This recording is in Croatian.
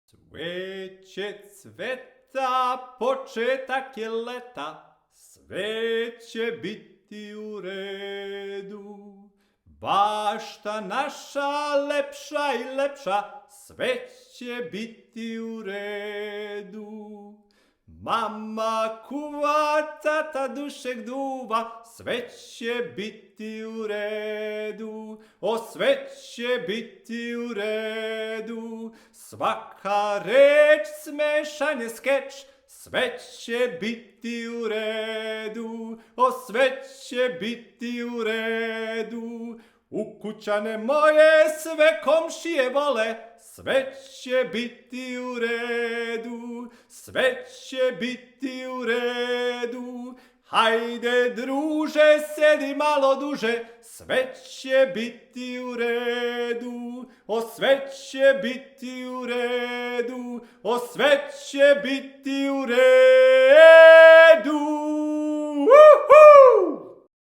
Cveće cveta, početak je leta, sve će biti u redu. Bašta naša lepša i lepša, sve će biti u redu. Mama kuva, tata dušek duva, sve će biti u redu. O, sve će biti u redu. Svaka reč smešan je skeč, sve će biti u redu. O, sve će biti u redu. U kućane moje sve komšije vole, sve će biti u redu, sve će biti u redu. Hajde druže, sedi malo duže, sve će biti u redu. O, sve će biti u redu, o, sve će biti u redu.